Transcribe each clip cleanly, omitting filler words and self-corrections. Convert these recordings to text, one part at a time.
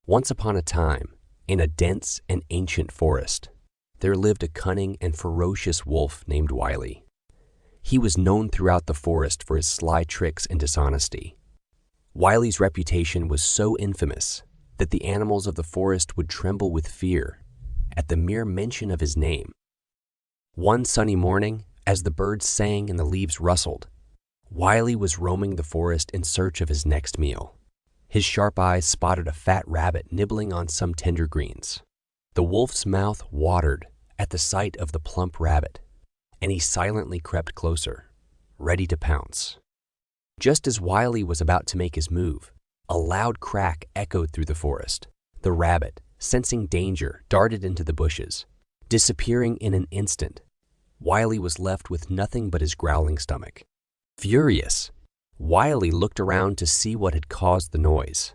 Once upon a time, in a dense and ancient forest, there lived a cunning and ferocious wolf named Wily. He was known throughout the forest for his sly tricks and dishonesty. Wily's reputation was so infamous that the animals of the forest would tremble with fear at the mere mention of his name. One sunny morning, as the birds sang and the leaves rustled, Wily was roaming the forest in search of his next meal. His sharp eyes spotted a fat rabbit nibbling on some tender greens. The wolf's mouth watered at the sight of the plump rabbit, and he silently crept closer, ready to pounce. Just as Wily was about to make his move, a loud crack echoed through the forest. The rabbit, sensing danger, darted into the bushes, disappearing in an instant. Wily was left with nothing but his growling stomach. Furious, Wily looked around to see what had caused the noise.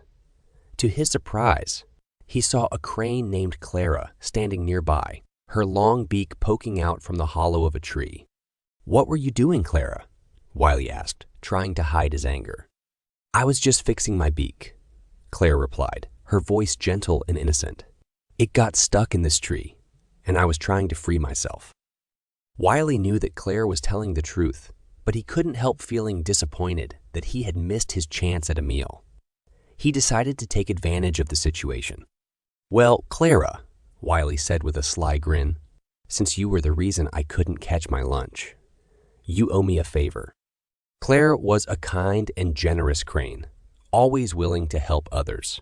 To his surprise, he saw a crane named Clara standing nearby, her long beak poking out from the hollow of a tree. "What were you doing, Clara?" Wily asked, trying to hide his anger. "I was just fixing my beak," Clara replied, her voice gentle and innocent. "It got stuck in this tree, and I was trying to free myself." Wily knew that Clara was telling the truth, but he couldn't help feeling disappointed that he had missed his chance at a meal. He decided to take advantage of the situation. "Well, Clara," Wily said with a sly grin, "since you were the reason I couldn't catch my lunch, you owe me a favor." Clara was a kind and generous crane, always willing to help others.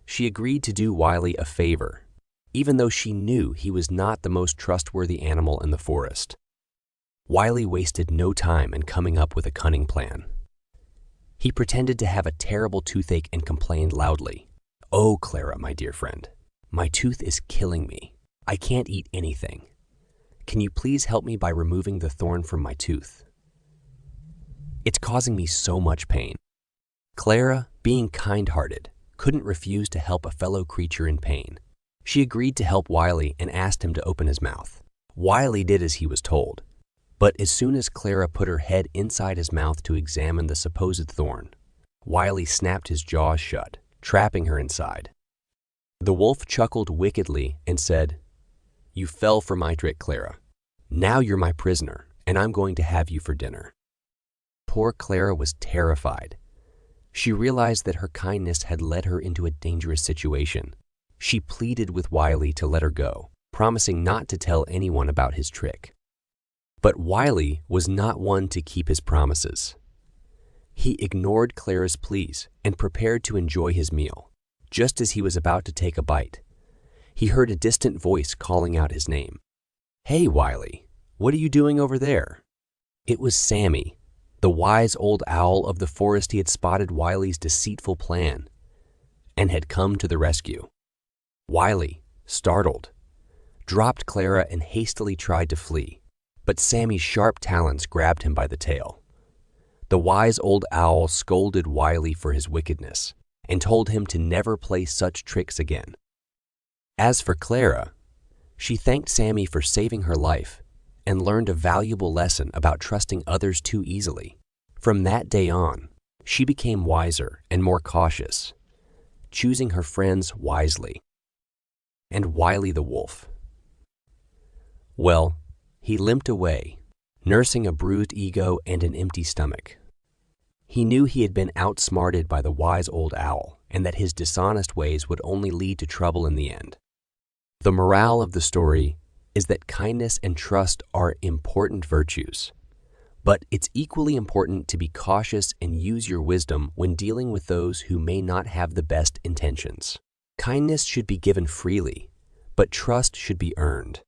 She agreed to do Wily a favor, even though she knew he was not the most trustworthy animal in the forest. Wily wasted no time in coming up with a cunning plan. He pretended to have a terrible toothache and complained loudly. "Oh, Clara, my dear friend, my tooth is killing me. I can't eat anything. Can you please help me by removing the thorn from my tooth? It's causing me so much pain." Clara, being kind-hearted, couldn't refuse to help a fellow creature in pain. She agreed to help Wily and asked him to open his mouth. Wily did as he was told. But as soon as Clara put her head inside his mouth to examine the supposed thorn, Wily snapped his jaws shut, trapping her inside. The wolf chuckled wickedly and said, "You fell for my trick, Clara. Now you're my prisoner, and I'm going to have you for dinner." Poor Clara was terrified. She realized that her kindness had led her into a dangerous situation. She pleaded with Wily to let her go, promising not to tell anyone about his trick. But Wily was not one to keep his promises. He ignored Clara's pleas and prepared to enjoy his meal. Just as he was about to take a bite, he heard a distant voice calling out his name. "Hey, Wily, what are you doing over there?" It was Sammy, the wise old owl of the forest. He had spotted Wily's deceitful plan and had come to the rescue. Wily, startled, dropped Clara and hastily tried to flee. But Sammy's sharp talons grabbed him by the tail. The wise old owl scolded Wily for his wickedness and told him to never play such tricks again. As for Clara, she thanked Sammy for saving her life and learned a valuable lesson about trusting others too easily. From that day on, she became wiser and more cautious, choosing her friends wisely. And Wily the wolf, well, he limped away, nursing a bruised ego and an empty stomach. He knew he had been outsmarted by the wise old owl and that his dishonest ways would only lead to trouble in the end. The morale of the story is that kindness and trust are important virtues, but it's equally important to be cautious and use your wisdom when dealing with those who may not have the best intentions. Kindness should be given freely, but trust should be earned.